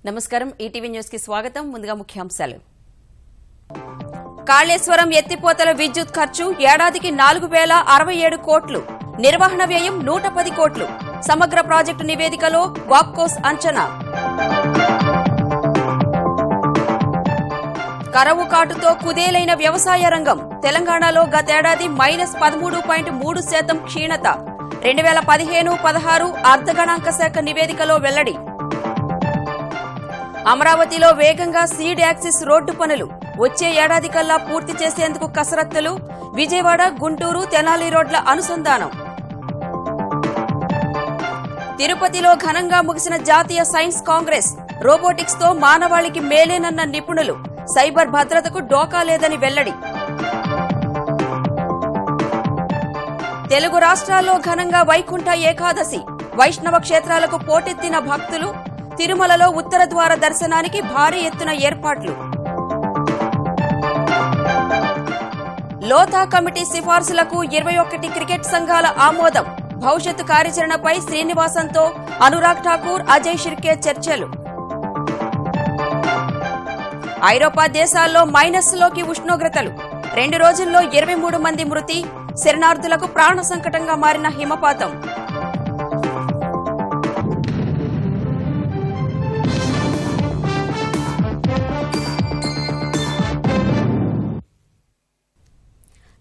నమస్కారం ETV news కి స్వాగతం ముందుగా ముఖ్యాంశాలు కాళేశ్వరం ఎత్తిపోతల విద్యుత్ ఖర్చు ఏడాదికి 4067 కోట్లు నిర్వహణ వ్యయం 110 కోట్లు సమగ్ర ప్రాజెక్టు నివేదికలో వాప్కోస్ అంచనా కరవు కాటుతో కుదేలైన వ్యవసాయ రంగం తెలంగాణలో గతేడాది -13.3% క్షీణత 2015-16 అర్ధగణాంక శాఖ నివేదికలో వెల్లడి అమరావతిలో వేగంగా సీడ్ యాక్సిస్ రోడ్డు పనులు వచ్చే ఏడాదికల్లా పూర్తి చేసేందుకు కసరత్తులు విజయవాడ గుంటూరు తెనాలి రోడ్ల అనుసంధానం తిరుపతిలో ఘనంగా ముగిసిన జాతీయ సైన్స్ కాంగ్రెస్ రోబోటిక్స్ తో మానవాళికి మేలేనన్న నిపుణులు సైబర్ భద్రతకు డోకా లేదని వెల్లడి తెలుగు రాష్ట్రాల్లో ఘనంగా వైకుంఠ ఏకాదశి వైష్ణవ క్షేత్రాలకు పోటెత్తిన భక్తులు తిరుమలలో ఉత్తర ద్వార దర్శనానికి భారీ ఎత్తున ఏర్పాట్లు లోతా కమిటీ సిఫార్సులకు 21 క్రికెట్ సంఘాల ఆమోదం భవిష్యత్తు కార్యాచరణపై శ్రీనివాసంతో అనురాగ్ ఠాకూర్ అజయ్ షిర్కే చర్చలు ఐరోపా దేశాల్లో మైనస్లోకి ఉష్ణోగ్రతలు 2 రోజుల్లో 23 మంది మృతి శరణార్థులకు ప్రాణ సంకటంగా మారిన హిమపాతం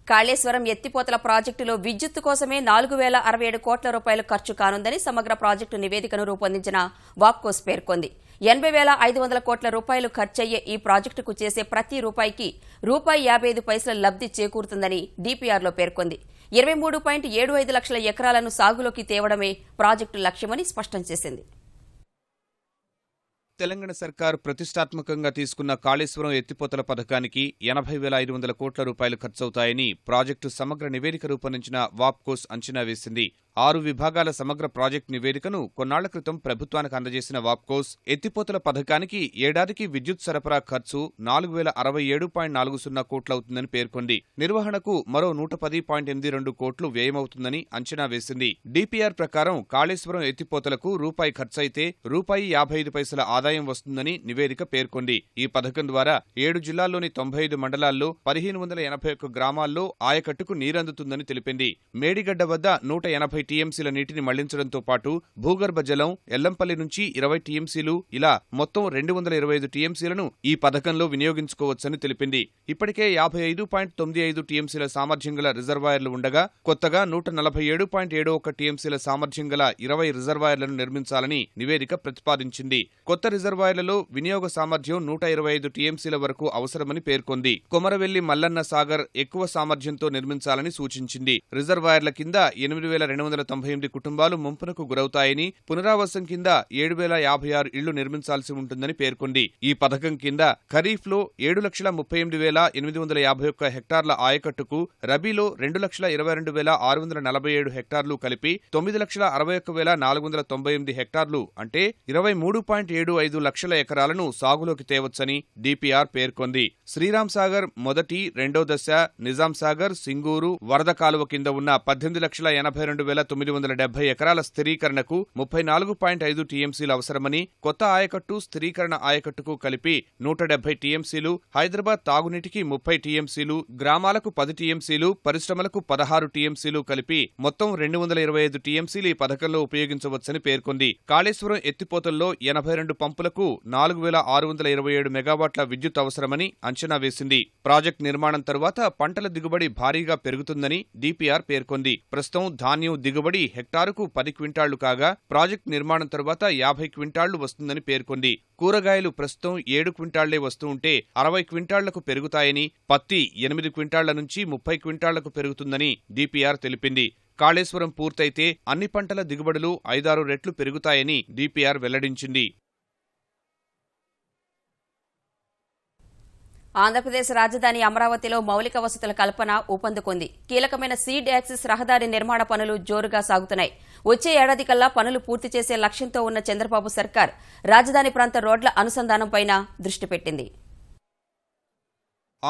కాళేశ్వరం ఎత్తిపోతల ప్రాజెక్టులో విద్యుత్తు కోసమే 4067 కోట్ల రూపాయలు ఖర్చు కానుందని సమగ్ర ప్రాజెక్టు నివేదికను రూపొందించిన వాప్కోస్ పేర్కొంది 80,500 కోట్ల రూపాయలు ఖర్చయ్యే ఈ ప్రాజెక్టుకు చేసే ప్రతి రూపాయికి ₹55 లబ్ది చేకూరుతుందని డీపీఆర్లో పేర్కొంది 23.75 లక్షల ఎకరాలను సాగులోకి తేవడమే ప్రాజెక్టు లక్ష్యమని స్పష్టం చేసింది తెలంగాణ సర్కార్ ప్రతిష్టాత్మకంగా తీసుకున్న కాళేశ్వరం ఎత్తిపోతల పథకానికి 80,500 కోట్ల రూపాయలు ఖర్చవుతాయని ప్రాజెక్టు సమగ్ర నివేదిక రూపొందించిన వాప్కోస్ అంచనా వేసింది 6 విభాగాల సమగ్ర ప్రాజెక్టు నివేదికను కొన్నాళ్ల క్రితం ప్రభుత్వానికి అందజేసిన వాప్కోస్ ఎత్తిపోతల పథకానికి ఏడాదికి విద్యుత్ సరఫరా ఖర్చు 4067.40 కోట్లవుతుందని పేర్కొంది నిర్వహణకు మరో 110.82 కోట్లు వ్యయమవుతుందని అంచనా వేసింది డీపీఆర్ ప్రకారం కాళేశ్వరం ఎత్తిపోతలకు రూపాయి ఖర్చయితే ₹55 ఆదాయం వస్తుందని నివేదిక పేర్కొంది ఈ పథకం ద్వారా 7 జిల్లాల్లోని 95 మండలాల్లో 1581 గ్రామాల్లో ఆయకట్టుకు నీరందుతుందని తెలిపింది మేడిగడ్డ వద్ద 180 టీఎంసీల నీటిని మళ్లించడంతో పాటు భూగర్భ జలం ఎల్లంపల్లి నుంచి 20 టీఎంసీలు ఇలా మొత్తం 225 టీఎంసీలను ఈ పథకంలో వినియోగించుకోవచ్చని తెలిపింది ఇప్పటికే 55.95 టీఎంసీల సామర్థ్యం గల రిజర్వాయర్లు ఉండగా కొత్తగా 147.71 టీఎంసీల సామర్థ్యం గల 20 రిజర్వాయర్లను నిర్మించాలని నివేదిక ప్రతిపాదించింది కొత్త రిజర్వాయర్లలో వినియోగ సామర్థ్యం 125 టీఎంసీల వరకు అవసరమని పేర్కొంది కొమరవెల్లి మల్లన్న సాగర్ ఎక్కువ సామర్థ్యంతో నిర్మించాలని సూచించింది రిజర్వాయర్ల కింద 8,298 కుటుంబాలు ముంపునకు గురవుతాయని పునరావాసం కింద 7,056 ఇళ్లు నిర్మించాల్సి ఉంటుందని పేర్కొంది ఈ పథకం కింద ఖరీఫ్లో 7,38,851 హెక్టార్ల ఆయకట్టుకు రబీలో 2,22,647 హెక్టార్లు కలిపి 9,61,498 హెక్టార్లు అంటే 23.75 లక్షల ఎకరాలను సాగులోకి తేవచ్చని డీపీఆర్ పేర్కొంది శ్రీరామ్ సాగర్ మొదటి రెండో దశ నిజాం సాగర్ సింగూరు వరద కాలువ కింద ఉన్న 18,82,970 ఎకరాల స్థిరీకరణకు 34.5 టీఎంసీలు అవసరమని కొత్త ఆయకట్టు స్థిరీకరణ ఆయకట్టుకు కలిపి 170 టీఎంసీలు హైదరాబాద్ తాగునీటికి 30 టీఎంసీలు గ్రామాలకు 10 టీఎంసీలు పరిశ్రమలకు 16 టీఎంసీలు కలిపి మొత్తం 225 టీఎంసీలు ఈ పథకంలో ఉపయోగించవచ్చని పేర్కొంది కాళేశ్వరం ఎత్తిపోతల్లో 82 పంపులకు 4,627 మెగావాట్ల విద్యుత్ అవసరమని అంచనా వేసింది ప్రాజెక్టు నిర్మాణం తరువాత పంటల దిగుబడి భారీగా పెరుగుతుందని డీపీఆర్ పేర్కొంది ప్రస్తుతం ధాన్యం దిగుబడి హెక్టారుకు 10 క్వింటాళ్లు కాగా ప్రాజెక్టు నిర్మాణం తరువాత 50 క్వింటాళ్లు వస్తుందని పేర్కొంది కూరగాయలు ప్రస్తుతం 7 క్వింటాళ్లే వస్తూ ఉంటే 60 క్వింటాళ్లకు పెరుగుతాయని పత్తి 8 క్వింటాళ్ల నుంచి 30 క్వింటాళ్లకు పెరుగుతుందని డీపీఆర్ తెలిపింది కాళేశ్వరం పూర్తయితే అన్ని పంటల దిగుబడులు 5-6 రెట్లు పెరుగుతాయని డీపీఆర్ వెల్లడించింది ఆంధ్రప్రదేశ్ రాజధాని అమరావతిలో మౌలిక వసతుల కల్పన ఊపందుకుంది కీలకమైన సీడ్ యాక్సిస్ రహదారి నిర్మాణ పనులు జోరుగా సాగుతున్నాయి వచ్చే ఏడాదికల్లా పనులు పూర్తి చేసే లక్ష్యంతో ఉన్న చంద్రబాబు సర్కార్ రాజధాని ప్రాంత రోడ్ల అనుసంధానంపై దృష్టి పెట్టింది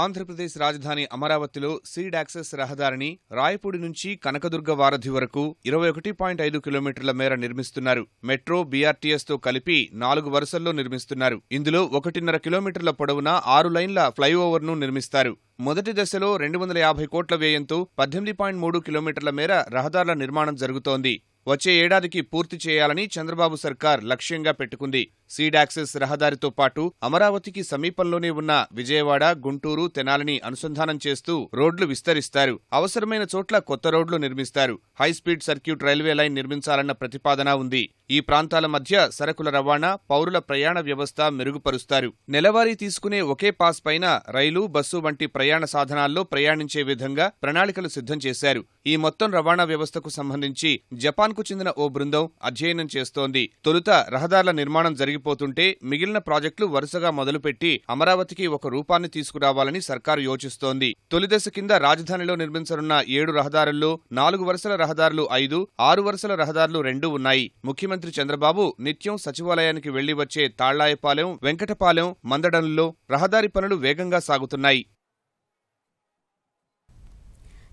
ఆంధ్రప్రదేశ్ రాజధాని అమరావతిలో సీడ్ యాక్సెస్ రహదారిని రాయపూడి నుంచి కనకదుర్గ వారధి వరకు 21.5 కిలోమీటర్ల మేర నిర్మిస్తున్నారు. మెట్రో, బీఆర్టీఎస్తో కలిపి 4 వరుసల్లో నిర్మిస్తున్నారు. ఇందులో 1.5 కిలోమీటర్ల పొడవున 6 లైన్ల ఫ్లైఓవర్ను నిర్మిస్తారు. మొదటి దశలో 250 కోట్ల వ్యయంతో 18.3 కిలోమీటర్ల మేర రహదారుల నిర్మాణం జరుగుతోంది. వచ్చే ఏడాదికి పూర్తి చేయాలని చంద్రబాబు సర్కార్ లక్ష్యంగా పెట్టుకుంది. సీడ్ యాక్సెస్ రహదారితో పాటు అమరావతికి సమీపంలోనే ఉన్న విజయవాడ, గుంటూరు, తెనాలిని అనుసంధానం చేస్తూ రోడ్లు విస్తరిస్తారు. అవసరమైన చోట్ల కొత్త రోడ్లు నిర్మిస్తారు. హైస్పీడ్ సర్క్యూట్ రైల్వే లైన్ నిర్మించాలన్న ప్రతిపాదన ఉంది. ఈ ప్రాంతాల మధ్య సరకుల రవాణా, పౌరుల ప్రయాణ వ్యవస్థ మెరుగుపరుస్తారు. నెలవారీ తీసుకునే ఒకే పాస్ పైన రైలు, బస్సు వంటి ప్రయాణ సాధనాల్లో ప్రయాణించే విధంగా ప్రణాళికలు సిద్ధం చేశారు. ఈ మొత్తం రవాణా వ్యవస్థకు సంబంధించి జపాన్కు చెందిన ఓ బృందం అధ్యయనం చేస్తోంది. తొలుత రహదారుల నిర్మాణం జరిగిపోతుంటే మిగిలిన ప్రాజెక్టులు వరుసగా మొదలుపెట్టి అమరావతికి ఒక రూపాన్ని తీసుకురావాలని సర్కారు యోచిస్తోంది. తొలిదశ కింద రాజధానిలో నిర్మించనున్న 7 రహదారుల్లో 4 వరుసల రహదారులు 5, 6 వరుసల రహదారులు 2 ఉన్నాయి. ముఖ్యమంత్రి చంద్రబాబు నిత్యం సచివాలయానికి వెళ్లి వచ్చే తాళ్లాయపాలెం, వెంకటపాలెం, మందడంలో రహదారి పనులు వేగంగా సాగుతున్నాయి.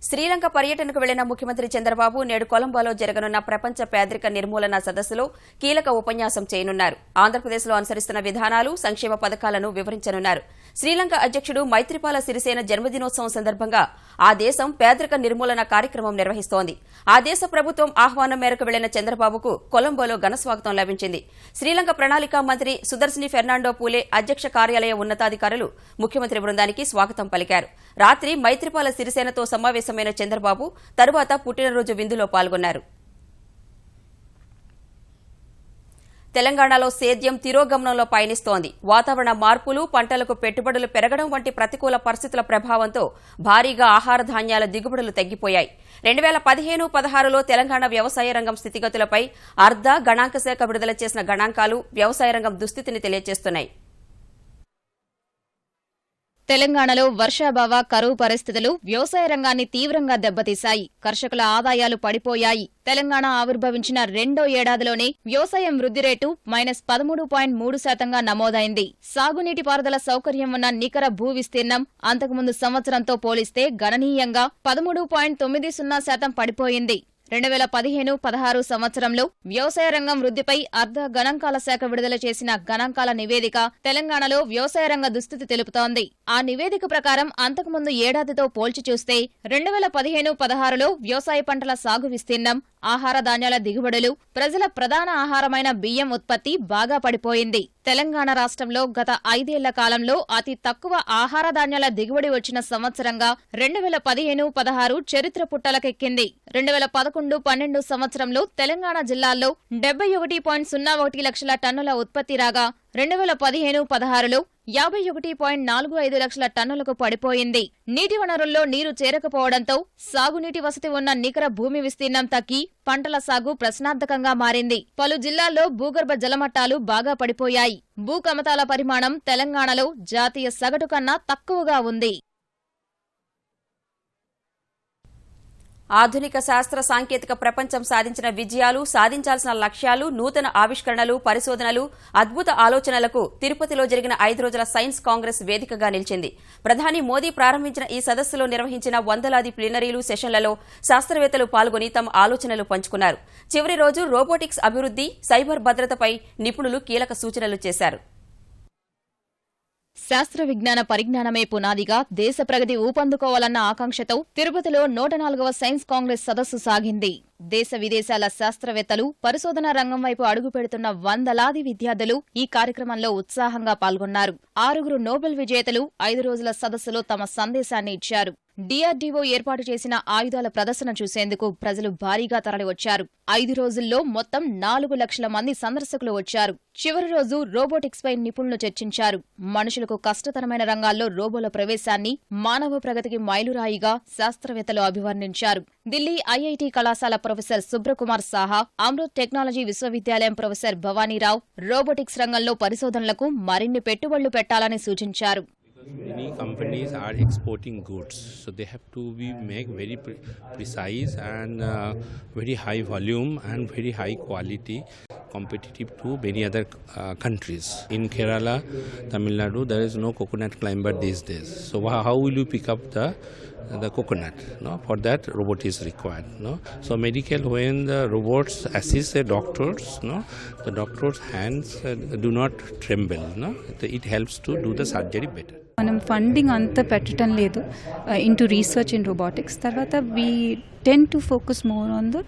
శ్రీలంక పర్యటనకు వెళ్లిన ముఖ్యమంత్రి చంద్రబాబు నేడు కొలంబోలో జరగనున్న ప్రపంచ పేదరిక నిర్మూలన సదస్సులో కీలక ఉపన్యాసం చేయనున్నారు. ఆంధ్రప్రదేశ్లో అనుసరిస్తున్న విధానాలు, సంక్షేమ పథకాలను వివరించనున్నారు. శ్రీలంక అధ్యక్షుడు మైత్రిపాల సిరిసేన జన్మదినోత్సవం సందర్భంగా ఆ దేశం పేదరిక నిర్మూలన కార్యక్రమం నిర్వహిస్తోంది. ఆ దేశ ప్రభుత్వం ఆహ్వానం మేరకు వెళ్లిన చంద్రబాబుకు కొలంబోలో ఘనస్వాగతం లభించింది. శ్రీలంక ప్రణాళికా మంత్రి సుదర్శిని ఫెర్నాండో పూలే అధ్యక్ష కార్యాలయ ఉన్నతాధికారులు ముఖ్యమంత్రి బృందానికి స్వాగతం పలికారు. రాత్రి మైత్రిపాల సిరిసేనతో సమావేశమైన చంద్రబాబు తరువాత పుట్టినరోజు విందులో పాల్గొన్నారు. తెలంగాణలో సేద్యం తిరోగమనంలో పయనిస్తోంది. వాతావరణ మార్పులు, పంటలకు పెట్టుబడులు పెరగడం వంటి ప్రతికూల పరిస్థితుల ప్రభావంతో భారీగా ఆహార ధాన్యాల దిగుబడులు తగ్గిపోయాయి. 2015-16లో తెలంగాణ వ్యవసాయ రంగం స్థితిగతులపై అర్ధ గణాంక శాఖ విడుదల చేసిన గణాంకాలు వ్యవసాయ రంగం దుస్థితిని తెలియజేస్తున్నాయి. తెలంగాణలో వర్షాభావ, కరువు పరిస్థితులు వ్యవసాయ రంగాన్ని తీవ్రంగా దెబ్బతీశాయి. కర్షకుల ఆదాయాలు పడిపోయాయి. తెలంగాణ ఆవిర్భవించిన రెండో ఏడాదిలోనే వ్యవసాయం వృద్ధి రేటు -13.3% నమోదైంది. సాగునీటి పారుదల సౌకర్యం ఉన్న నికర భూ విస్తీర్ణం అంతకుముందు సంవత్సరంతో పోలిస్తే గణనీయంగా 13.90% పడిపోయింది. 2015-16 సంవత్సరంలో వ్యవసాయ రంగం వృద్ధిపై అర్ధ గణాంకాల శాఖ విడుదల చేసిన గణాంకాల నివేదిక తెలంగాణలో వ్యవసాయ రంగ దుస్థితి తెలుపుతోంది. ఆ నివేదిక ప్రకారం అంతకుముందు ఏడాదితో పోల్చి చూస్తే 2015-16లో వ్యవసాయ పంటల సాగు విస్తీర్ణం, ఆహార ధాన్యాల దిగుబడులు, ప్రజల ప్రధాన ఆహారమైన బియ్యం ఉత్పత్తి బాగా పడిపోయింది. తెలంగాణ రాష్ట్రంలో గత 5 ఏళ్ల కాలంలో అతి తక్కువ ఆహార ధాన్యాల దిగుబడి వచ్చిన సంవత్సరంగా 2015-16 చరిత్ర పుట్టలకెక్కింది. 2011-12 సంవత్సరంలో తెలంగాణ జిల్లాల్లో 71.01 లక్షల టన్నుల ఉత్పత్తి రాగా 2015-16లో 51.45 లక్షల టన్నులకు పడిపోయింది. నీటి వనరుల్లో నీరు చేరకపోవడంతో సాగునీటి వసతి ఉన్న నికర భూమి విస్తీర్ణం తగ్గి పంటల సాగు ప్రశ్నార్థకంగా మారింది. పలు జిల్లాల్లో భూగర్భ జలమట్టాలు బాగా పడిపోయాయి. భూ కమతాల పరిమాణం తెలంగాణలో జాతీయ సగటు కన్నా తక్కువగా ఉంది. ఆధునిక శాస్త్ర సాంకేతిక ప్రపంచం సాధించిన విజయాలు, సాధించాల్సిన లక్ష్యాలు, నూతన ఆవిష్కరణలు, పరిశోధనలు, అద్భుత ఆలోచనలకు తిరుపతిలో జరిగిన 5 రోజుల సైన్స్ కాంగ్రెస్ వేదికగా నిలిచింది. ప్రధాని మోదీ ప్రారంభించిన ఈ సదస్సులో నిర్వహించిన వందలాది ప్లీనరీలు, సెషన్లలో శాస్త్రవేత్తలు పాల్గొని తమ ఆలోచనలు పంచుకున్నారు. చివరి రోజు రోబోటిక్స్ అభివృద్ధి, సైబర్ భద్రతపై నిపుణులు కీలక సూచనలు చేశారు. శాస్త్ర విజ్ఞాన పరిజ్ఞానమే పునాదిగా దేశ ప్రగతి ఊపందుకోవాలన్న ఆకాంక్షతో తిరుపతిలో 104వ సైన్స్ కాంగ్రెస్ సదస్సు సాగింది. దేశ విదేశాల శాస్త్రవేత్తలు, పరిశోధనా రంగం వైపు అడుగుపెడుతున్న వందలాది విద్యార్థులు ఈ కార్యక్రమంలో ఉత్సాహంగా పాల్గొన్నారు. 6 నోబెల్ విజేతలు 5 రోజుల సదస్సులో తమ సందేశాన్ని ఇచ్చారు. DRDO ఏర్పాటు చేసిన ఆయుధాల ప్రదర్శన చూసేందుకు ప్రజలు భారీగా తరలివచ్చారు. 5 రోజుల్లో మొత్తం 4 లక్షల మంది సందర్శకులు వచ్చారు. చివరి రోజు రోబోటిక్స్ పై నిపుణులు చర్చించారు. మనుషులకు కష్టతరమైన రంగాల్లో రోబోల ప్రవేశాన్ని మానవ ప్రగతికి మైలురాయిగా శాస్త్రవేత్తలు అభివర్ణించారు. ఢిల్లీ IIT కళాశాల ప్రొఫెసర్ సుబ్రకుమార్ సాహా, అమృత్ టెక్నాలజీ విశ్వవిద్యాలయం ప్రొఫెసర్ భవానీరావు రోబోటిక్స్ రంగంలో పరిశోధనలకు మరిన్ని పెట్టుబడులు పెట్టాలని సూచించారు. Many companies are exporting goods, so they have to be make very precise and very high volume and very high quality. competitive to many other countries. In Kerala, Tamil Nadu, there is no coconut climber these days. So how will you pick up the coconut? No? For that, robot is required. No? So medical, when the robots assist the doctors, no? The doctors' hands do not tremble. No? It helps to do the surgery better. మనం funding అంతా పెట్టడం లేదు into research in robotics. తర్వాత we tend to focus more on the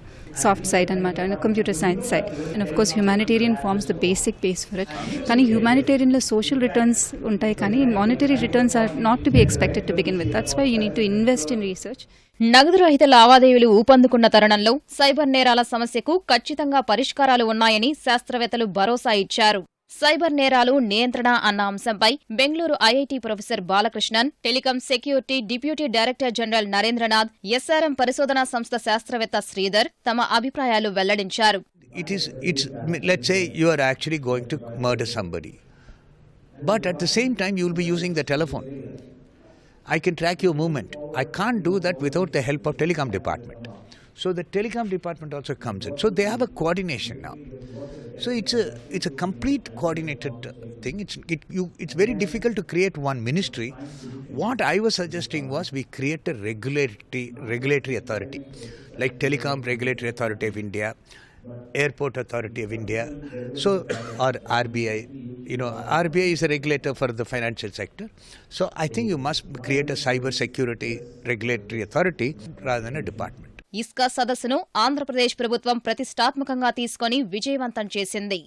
soft side అనమాట, and computer science side. And of course humanitarian forms the basic base for it. కానీ హ్యుమానిటేరియన్లో social returns ఉంటాయి, కానీ monetary returns are not to be expected to begin with. That's why you need to invest in research. నగదు రహిత లావాదేవీలు ఊపందుకున్న తరుణంలో cyber నేరాల సమస్యకు ఖచ్చితంగా పరిష్కారాలు ఉన్నాయని శాస్త్రవేత్తలు భరోసా ఇచ్చారు. సైబర్ నేరాలు నియంత్రణ అన్న అంశంపై Bengaluru IIT professor Balakrishnan, telecom security deputy director general Narendranath, SRM పరిశోధనా సంస్థ శాస్త్రవేత్త శ్రీధర్ తమ అభిప్రాయాలు వెల్లడించారు. Let's say you are actually going to murder somebody, but at the same time you will be using the telephone. I can track your movement. I can't do that without the help of telecom department. So the telecom department also comes in. So they have a coordination now. So it's a complete coordinated thing. It's very difficult to create one ministry. What I was suggesting was we create a regulatory authority, like Telecom Regulatory Authority of India, Airport Authority of India, so or RBI. RBI is a regulator for the financial sector. So I think you must create a cyber security regulatory authority rather than a department. Iska సదస్సును ఆంధ్రప్రదేశ్ ప్రభుత్వం ప్రతిష్టాత్మకంగా తీసుకుని విజయవంతం చేసింది.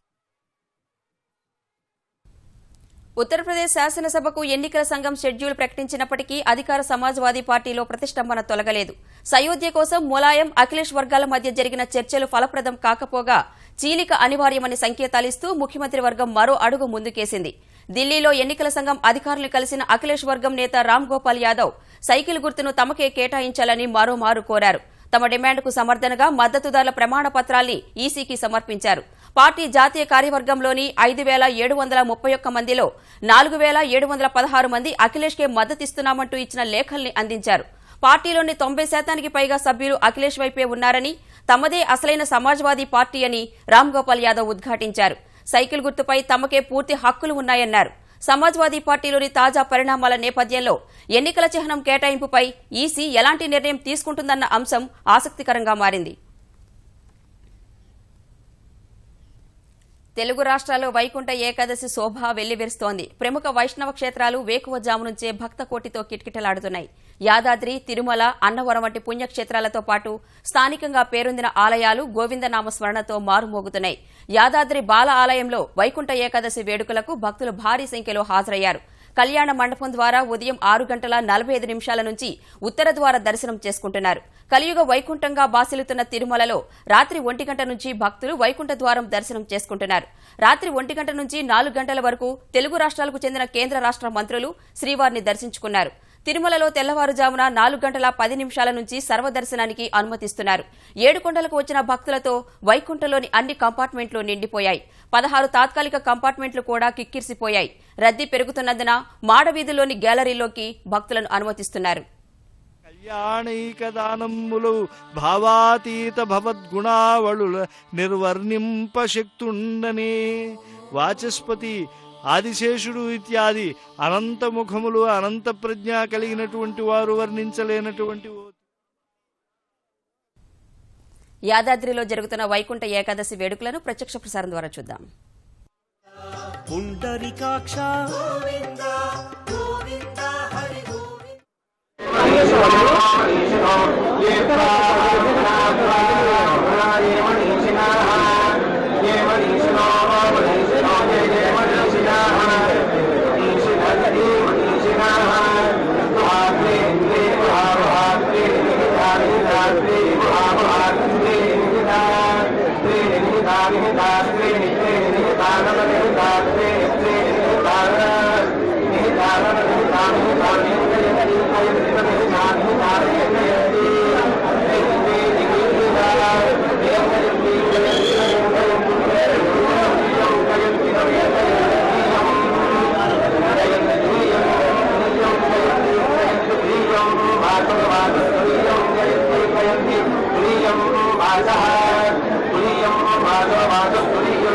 ఉత్తరప్రదేశ్ శాసనసభకు ఎన్నికల సంఘం schedule ప్రకటించినప్పటికీ అధికార సమాజ్వాదీ పార్టీలో ప్రతిష్టంభన తొలగలేదు. సయోధ్య కోసం ములాయం, అఖిలేష్ వర్గాల మధ్య జరిగిన చర్చలు ఫలప్రదం కాకపోగా చీలిక అనివార్యమని సంకేతాలిస్తూ ముఖ్యమంత్రి వర్గం మరో అడుగు ముందుకేసింది. ఢిల్లీలో ఎన్నికల సంఘం అధికారులు కలిసిన అఖిలేష్ వర్గం నేత రామ్ గోపాల్ యాదవ్ సైకిల్ గుర్తును తమకే కేటాయించాలని మరోమారు కోరారు. తమ డిమాండ్కు సమర్థనగా మద్దతుదారుల ప్రమాణ పత్రాల్ని ఈసీకి సమర్పించారు. పార్టీ జాతీయ కార్యవర్గంలోని 5,731 మందిలో 4,716 మంది అఖిలేష్కే మద్దతిస్తున్నామంటూ ఇచ్చిన లేఖల్ని అందించారు. పార్టీలోని 90% పైగా సభ్యులు అఖిలేష్ వైపే ఉన్నారని, తమదే అసలైన సమాజ్వాదీ పార్టీ అని రామ్ గోపాల్ యాదవ్ ఉద్ఘాటించారు. సైకిల్ గుర్తుపై తమకే పూర్తి హక్కులు ఉన్నాయన్నారు. సమాజ్వాదీ పార్టీలోని తాజా పరిణామాల నేపథ్యంలో ఎన్నికల చిహ్నం కేటాయింపుపై ఈసీ ఎలాంటి నిర్ణయం తీసుకుంటుందన్న అంశం ఆసక్తికరంగా మారింది. తెలుగు రాష్ట్రాల్లో వైకుంఠ ఏకాదశి శోభ వెల్లివిరుస్తోంది. ప్రముఖ వైష్ణవ క్షేత్రాలు వేకువజాము నుంచే భక్త కోటితో కిటకిటలాడుతున్నాయి. యాదాద్రి, తిరుమల, అన్నవరం వంటి పుణ్యక్షేత్రాలతో పాటు స్థానికంగా పేరొందిన ఆలయాలు గోవిందనామ స్మరణతో మారుమోగుతున్నాయి. యాదాద్రి బాల ఆలయంలో వైకుంఠ ఏకాదశి వేడుకలకు భక్తులు భారీ సంఖ్యలో హాజరయ్యారు. కళ్యాణ మండపం ద్వారా ఉదయం 6:45 నుంచి ఉత్తర ద్వార దర్శనం చేసుకుంటున్నారు. కలియుగ వైకుంఠంగా బాసిల్లుతున్న తిరుమలలో రాత్రి 1 గంట నుంచి భక్తులు వైకుంఠ ద్వారం దర్శనం చేసుకుంటున్నారు. రాత్రి 1 గంట నుంచి 4 గంటల వరకు తెలుగు రాష్ట్రాలకు చెందిన కేంద్ర రాష్ట్ర మంత్రులు శ్రీవారిని దర్శించుకున్నారు. తిరుమలలో తెల్లవారుజామున 4:10 నుంచి సర్వదర్శనానికి అనుమతిస్తున్నారు. 7 కొండలకు వచ్చిన భక్తులతో వైకుంఠంలోని అన్ని కంపార్ట్మెంట్లు నిండిపోయాయి. 16 తాత్కాలిక కంపార్ట్మెంట్లు కూడా కిక్కిరిసిపోయాయి. రద్దీ పెరుగుతున్నందున మాడవీధుల్లోని గ్యాలరీలోకి భక్తులను అనుమతిస్తున్నారు. కళ్యాణైకదానములు భావాతీత భవద్గుణావళుల నిర్వర్ణింప శక్తుండనే వాచస్పతి ఆదిశేషుడు ఇత్యాది అనంతముఖములు అనంత ప్రజ్ఞ కలిగినటువంటి వారు వర్ణించలేనటువంటి. యాదాద్రిలో జరుగుతున్న వైకుంఠ ఏకాదశి వేడుకలను ప్రత్యక్ష ప్రసారం ద్వారా చూద్దాం. పుండరీకాక్ష గోవింద గోవింద హరి Tuliam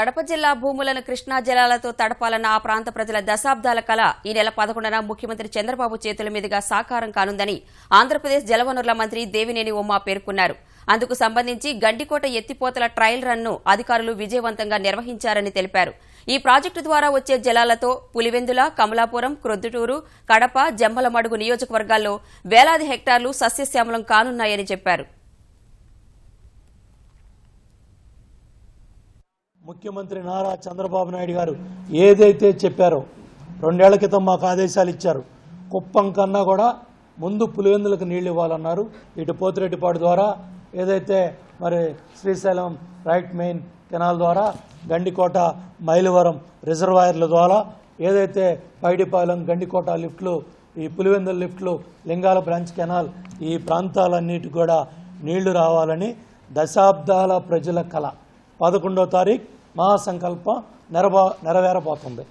కడప జిల్లా భూములను కృష్ణా జలాలతో తడపాలన్న ఆ ప్రాంత ప్రజల దశాబ్దాల కల ఈ నెల 11న ముఖ్యమంత్రి చంద్రబాబు చేతుల మీదుగా సాకారం కానుందని ఆంధ్రప్రదేశ్ జలవనరుల మంత్రి దేవినేని ఉమా పేర్కొన్నారు. అందుకు సంబంధించి గండికోట ఎత్తిపోతల ట్రయల్ రన్ను అధికారులు విజయవంతంగా నిర్వహించారని తెలిపారు. ఈ ప్రాజెక్టు ద్వారా వచ్చే జలాలతో పులివెందుల, కమలాపురం, క్రొద్దుటూరు, కడప, జమ్మలమడుగు నియోజకవర్గాల్లో వేలాది హెక్టార్లు సస్యశ్యామలం కానున్నాయని చెప్పారు. ముఖ్యమంత్రి నారా చంద్రబాబు నాయుడు గారు ఏదైతే చెప్పారో 2 ఏళ్ల క్రితం మాకు ఆదేశాలు ఇచ్చారు. కుప్పం కన్నా కూడా ముందు పులివెందులకు నీళ్లు ఇవ్వాలన్నారు. ఇటు పోతిరెడ్డిపాడు ద్వారా ఏదైతే మరి శ్రీశైలం రైట్ మెయిన్ కెనాల్ ద్వారా గండికోట, మైలవరం రిజర్వాయర్ల ద్వారా ఏదైతే పైడిపాలెం, గండికోట లిఫ్ట్లు, ఈ పులివెందుల లిఫ్ట్లు, లింగాల బ్రాంచ్ కెనాల్, ఈ ప్రాంతాలన్నిటి కూడా నీళ్లు రావాలని దశాబ్దాల ప్రజల కల 11వ తారీఖు మహాసంకల్పం నెరవేరబోతుంది.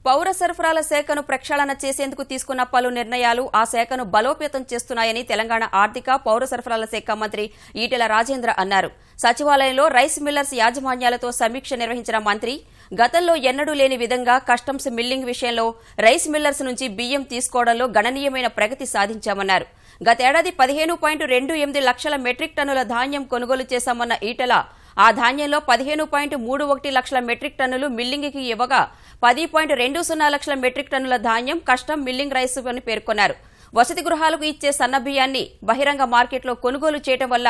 పౌర సరఫరాల శాఖను ప్రక్షాళన చేసేందుకు తీసుకున్న పలు నిర్ణయాలు ఆ శాఖను బలోపేతం చేస్తున్నాయని తెలంగాణ ఆర్థిక, పౌర సరఫరాల శాఖ మంత్రి ఈటెల రాజేంద్ర అన్నారు. సచివాలయంలో రైస్ మిల్లర్స్ యాజమాన్యాలతో సమీక్ష నిర్వహించిన మంత్రి గతంలో ఎన్నడూ లేని విధంగా కస్టమ్స్ మిల్లింగ్ విషయంలో రైస్ మిల్లర్స్ నుంచి బియ్యం తీసుకోవడంలో గణనీయమైన ప్రగతి సాధించామన్నారు. గతేడాది 15.28 లక్షల మెట్రిక్ టన్నుల ధాన్యం కొనుగోలు చేశామన్న ఈటెల ఆ ధాన్యంలో 15.31 లక్షల మెట్రిక్ టన్నులు మిల్లింగ్కి ఇవ్వగా 10.20 లక్షల మెట్రిక్ టన్నుల ధాన్యం కస్టమ్ మిల్లింగ్ రైస్ అని పేర్కొన్నారు. వసతి గృహాలకు ఇచ్చే సన్నబియ్యాన్ని బహిరంగ మార్కెట్లో కొనుగోలు చేయడం వల్ల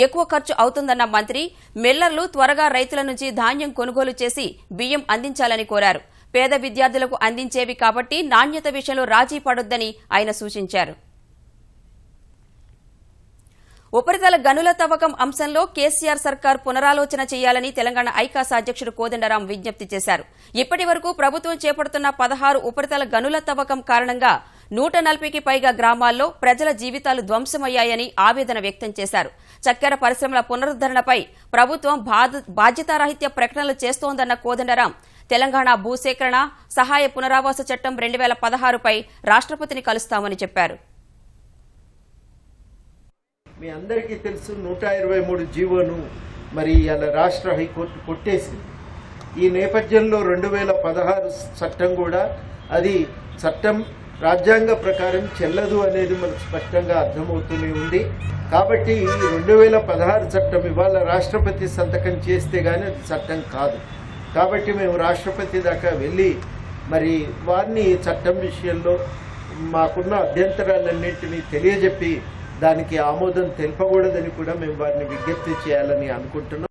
ఎక్కువ ఖర్చు అవుతుందన్న మంత్రి మిల్లర్లు త్వరగా రైతుల నుంచి ధాన్యం కొనుగోలు చేసి బియ్యం అందించాలని కోరారు. పేద విద్యార్థులకు అందించేవి కాబట్టి నాణ్యత విషయంలో రాజీ పడొద్దని ఆయన సూచించారు. ఉపరితల గనుల తవ్వకం అంశంలో కేసీఆర్ సర్కార్ పునరాలోచన చేయాలని తెలంగాణ ఐకాస్ అధ్యక్షుడు కోదండరాం విజ్ఞప్తి చేశారు. ఇప్పటి వరకు ప్రభుత్వం చేపడుతున్న 16 ఉపరితల గనుల తవ్వకం కారణంగా 140కి పైగా గ్రామాల్లో ప్రజల జీవితాలు ధ్వంసమయ్యాయని ఆవేదన వ్యక్తం చేశారు. చక్కెర పరిశ్రమల పునరుద్దరణపై ప్రభుత్వం బాధ్యతారాహిత్య ప్రకటనలు చేస్తోందన్న కోదండరాం తెలంగాణ భూసేకరణ సహాయ పునరావాస చట్టం 2016పై రాష్ట్రపతిని కలుస్తామని చెప్పారు. మీ అందరికీ తెలుసు 123 జీవోను మరి అలా రాష్ట్ర హైకోర్టు కొట్టేసింది. ఈ నేపథ్యంలో 2016 చట్టం కూడా అది చట్టం రాజ్యాంగ ప్రకారం చెల్లదు అనేది మనకు స్పష్టంగా అర్థమవుతూనే ఉంది. కాబట్టి ఈ 2016 చట్టం ఇవాళ రాష్ట్రపతి సంతకం చేస్తే గానీ అది చట్టం కాదు. కాబట్టి మేము రాష్ట్రపతి దాకా వెళ్ళి మరి వారిని చట్టం విషయంలో మాకున్న అభ్యంతరాలన్నింటినీ తెలియజెప్పి దానికి ఆమోదం తెలపకూడదని కూడా మేము వారిని విజ్ఞప్తి చేయాలని అనుకుంటున్నాం.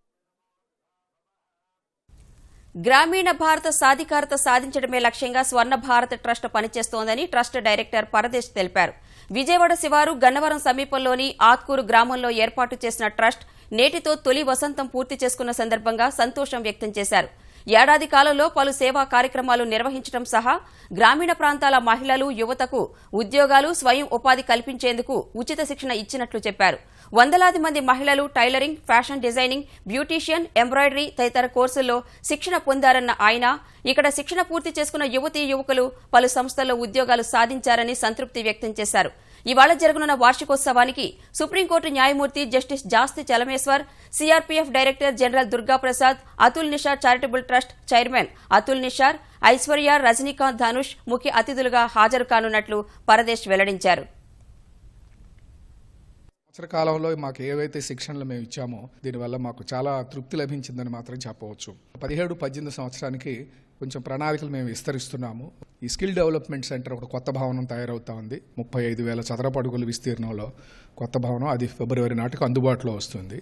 గ్రామీణ భారత సాధికారత సాధించడమే లక్ష్యంగా స్వర్ణ భారత్ ట్రస్ట్ పనిచేస్తోందని ట్రస్ట్ డైరెక్టర్ పరదేశ్ తెలిపారు. విజయవాడ శివారు గన్నవరం సమీపంలోని ఆత్కూరు గ్రామంలో ఏర్పాటు చేసిన ట్రస్ట్ నేటితో తొలి వసంతం పూర్తి చేసుకున్న సందర్భంగా సంతోషం వ్యక్తం చేశారు. ఏడాది కాలంలో పలు సేవా కార్యక్రమాలు నిర్వహించడం సహా గ్రామీణ ప్రాంతాల మహిళలు, యువతకు ఉద్యోగాలు, స్వయం ఉపాధి కల్పించేందుకు ఉచిత శిక్షణ ఇచ్చినట్లు చెప్పారు. వందలాది మంది మహిళలు tailoring, fashion designing, beautician, embroidery తదితర కోర్సుల్లో శిక్షణ పొందారన్న ఆయన ఇక్కడ శిక్షణ పూర్తి చేసుకున్న యువతీ యువకులు పలు సంస్థల్లో ఉద్యోగాలు సాధించారని సంతృప్తి వ్యక్తం చేశారు. ఇవాళ జరగనున్న వార్షికోత్సవానికి సుప్రీంకోర్టు న్యాయమూర్తి justice Jasti Chalameswar, CRPF director general Durgaprasad, Atul Nishar charitable trust chairman Atul Nishar, Aishwarya, Rajinikanth, Dhanush ముఖ్య అతిథులుగా హాజరు కానున్నట్లు పరదేశ్ వెల్లడించారు. సంవత్సర కాలంలో మాకు ఏవైతే శిక్షణలు మేము ఇచ్చామో దీనివల్ల మాకు చాలా తృప్తి లభించిందని మాత్రం చెప్పవచ్చు. 17-18 సంవత్సరానికి కొంచెం ప్రణాళికలు మేము విస్తరిస్తున్నాము. ఈ స్కిల్ డెవలప్మెంట్ సెంటర్ ఒక కొత్త భవనం తయారవుతా ఉంది. 35,000 చదరపు అడుగుల విస్తీర్ణంలో కొత్త భవనం, అది ఫిబ్రవరి నాటికి అందుబాటులో వస్తుంది.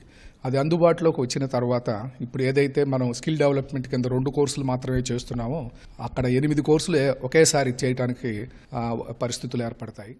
అది అందుబాటులోకి వచ్చిన తర్వాత ఇప్పుడు ఏదైతే మనం స్కిల్ డెవలప్మెంట్ కింద 2 కోర్సులు మాత్రమే చేస్తున్నామో అక్కడ 8 కోర్సులు ఒకేసారి చేయడానికి పరిస్థితులు ఏర్పడతాయి.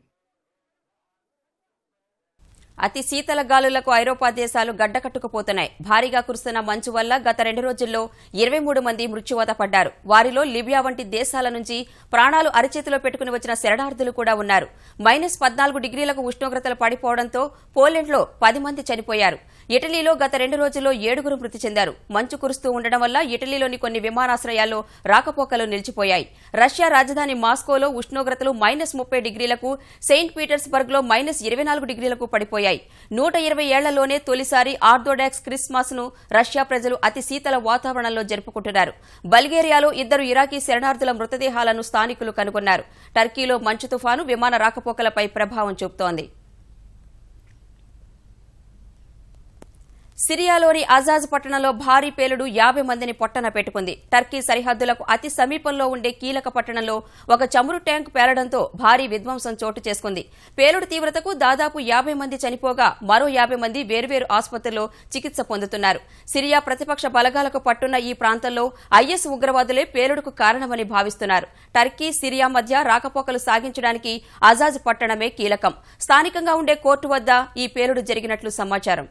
అతి శీతల గాలులకు ఐరోపా దేశాలు గడ్డకట్టుకుపోతున్నాయి. భారీగా కురుస్తున్న మంచు వల్ల గత 2 రోజుల్లో 23 మంది మృత్యువాత పడ్డారు. వారిలో లిబియా వంటి దేశాల నుంచి ప్రాణాలు అరచేతిలో పెట్టుకుని వచ్చిన శరణార్థులు కూడా ఉన్నారు. -14 డిగ్రీలకు ఉష్ణోగ్రతలు పడిపోవడంతో పోలెండ్లో 10 మంది చనిపోయారు. ఇటలీలో గత 2 రోజుల్లో 7 మృతి చెందారు. మంచు కురుస్తూ ఉండడం వల్ల ఇటలీలోని కొన్ని విమానాశ్రయాల్లో రాకపోకలు నిలిచిపోయాయి. రష్యా రాజధాని మాస్కోలో ఉష్ణోగ్రతలు -30 డిగ్రీలకు, సెయింట్ పీటర్స్బర్గ్లో -24 డిగ్రీలకు పడిపోయాయి. 120 ఏళ్లలోనే తొలిసారి ఆర్థోడాక్స్ క్రిస్మస్ ను రష్యా ప్రజలు అతి శీతల వాతావరణంలో జరుపుకుంటున్నారు. బల్గేరియాలో 2 ఇరాకీ శరణార్థుల మృతదేహాలను స్థానికులు కనుగొన్నారు. టర్కీలో మంచు తుఫాను విమాన రాకపోకలపై ప్రభావం చూపుతోంది. సిరియాలోని అజాజ్ పట్టణంలో భారీ పేలుడు 50 మందిని పొట్టన పెట్టుకుంది. టర్కీ సరిహద్దులకు అతి సమీపంలో ఉండే కీలక పట్టణంలో ఒక చమురు ట్యాంక్ పేలడంతో భారీ విధ్వంసం చోటు చేసుకుంది. పేలుడు తీవ్రతకు దాదాపు 50 మంది చనిపోగా మరో 50 మంది వేర్వేరు ఆసుపత్రుల్లో చికిత్స పొందుతున్నారు. సిరియా ప్రతిపక్ష బలగాలకు పట్టున్న ఈ ప్రాంతంలో ఐఎస్ ఉగ్రవాదులే పేలుడుకు కారణమని భావిస్తున్నారు. టర్కీ, సిరియా మధ్య రాకపోకలు సాగించడానికి అజాజ్ పట్టణమే కీలకం. స్థానికంగా ఉండే కోర్టు వద్ద ఈ పేలుడు జరిగినట్లు సమాచారం.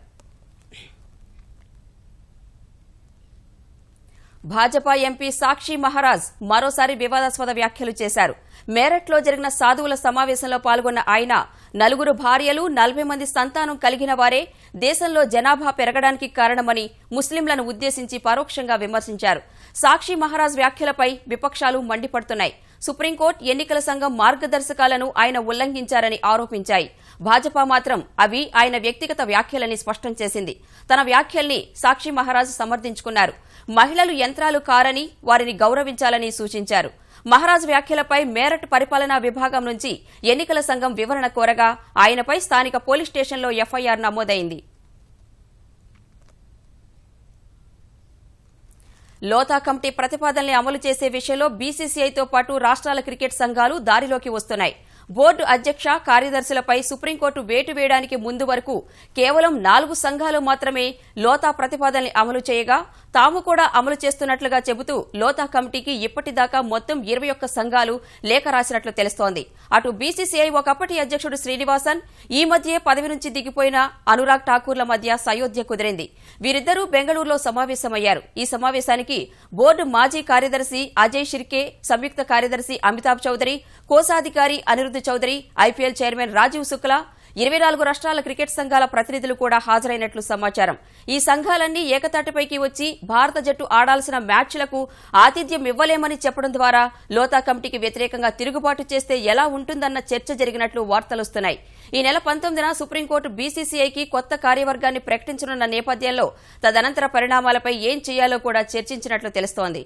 భాజపా ఎంపీ సాక్షి మహారాజ్ మరోసారి వివాదాస్పద వ్యాఖ్యలు చేశారు. మేరట్లో జరిగిన సాధువుల సమావేశంలో పాల్గొన్న ఆయన 4 భార్యలు, 40 మంది సంతానం కలిగిన వారే దేశంలో జనాభా పెరగడానికి కారణమని ముస్లింలను ఉద్దేశించి పరోక్షంగా విమర్శించారు. సాక్షి మహారాజ్ వ్యాఖ్యలపై విపక్షాలు మండిపడుతున్నాయి. సుప్రీంకోర్టు ఎన్నికల సంఘం మార్గదర్శకాలను ఆయన ఉల్లంఘించారని ఆరోపించాయి. భాజపా మాత్రం అవి ఆయన వ్యక్తిగత వ్యాఖ్యలని స్పష్టం చేసింది. తన వ్యాఖ్యల్ని సాక్షి మహారాజ్ సమర్థించుకున్నారు. మహిళలు యంత్రాలు కారని, వారిని గౌరవించాలని సూచించారు. మహారాజ్ వ్యాఖ్యలపై మేరట్ పరిపాలనా విభాగం నుంచి ఎన్నికల సంఘం వివరణ కోరగా ఆయనపై స్థానిక పోలీస్ స్టేషన్లో ఎఫ్ఐఆర్ నమోదైంది. లోతా కమిటీ ప్రతిపాదనల్ని అమలు చేసే విషయంలో బీసీసీఐతో పాటు రాష్ట్రాల క్రికెట్ సంఘాలు దారిలోకి వస్తున్నాయి. బోర్డు అధ్యక్ష, కార్యదర్శులపై సుప్రీంకోర్టు వేటు వేయడానికి ముందు వరకు కేవలం 4 సంఘాలు మాత్రమే లోతా ప్రతిపాదనల్ని అమలు చేయగా తాము కూడా అమలు చేస్తున్నట్లుగా చెబుతూ లోతా కమిటీకి ఇప్పటిదాకా మొత్తం 21 సంఘాలు లేఖ రాసినట్లు తెలుస్తోంది. అటు బీసీసీఐ ఒకప్పటి అధ్యక్షుడు శ్రీనివాసన్, ఈ మధ్యే పదవి నుంచి దిగిపోయిన అనురాగ్ ఠాకూర్ల మధ్య సయోధ్య కుదిరింది. వీరిద్దరూ బెంగళూరులో సమావేశమయ్యారు. ఈ సమావేశానికి బోర్డు మాజీ కార్యదర్శి అజయ్ షిర్కే, సంయుక్త కార్యదర్శి అమితాబ్ చౌదరి, కోశాధికారి అనిరుద్ధ్ చౌదరి, ఐపీఎల్ చైర్మన్ రాజీవ్ శుక్లా, 24 రాష్ట్రాల క్రికెట్ సంఘాల ప్రతినిధులు కూడా హాజరైనట్లు సమాచారం. ఈ సంఘాలన్నీ ఏకతాటిపైకి వచ్చి భారత జట్టు ఆడాల్సిన మ్యాచ్లకు ఆతిథ్యం ఇవ్వలేమని చెప్పడం ద్వారా లోతా కమిటీకి వ్యతిరేకంగా తిరుగుబాటు చేస్తే ఎలా ఉంటుందన్న చర్చ జరిగినట్లు వార్తలొస్తున్నాయి. ఈ నెల 19న సుప్రీంకోర్టు బీసీసీఐకి కొత్త కార్యవర్గాన్ని ప్రకటించనున్న నేపథ్యంలో తదనంతర పరిణామాలపై ఏం చేయాలో కూడా చర్చించినట్లు తెలుస్తోంది.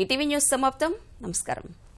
ఈటీవీ న్యూస్ సమాప్తం. నమస్కారం.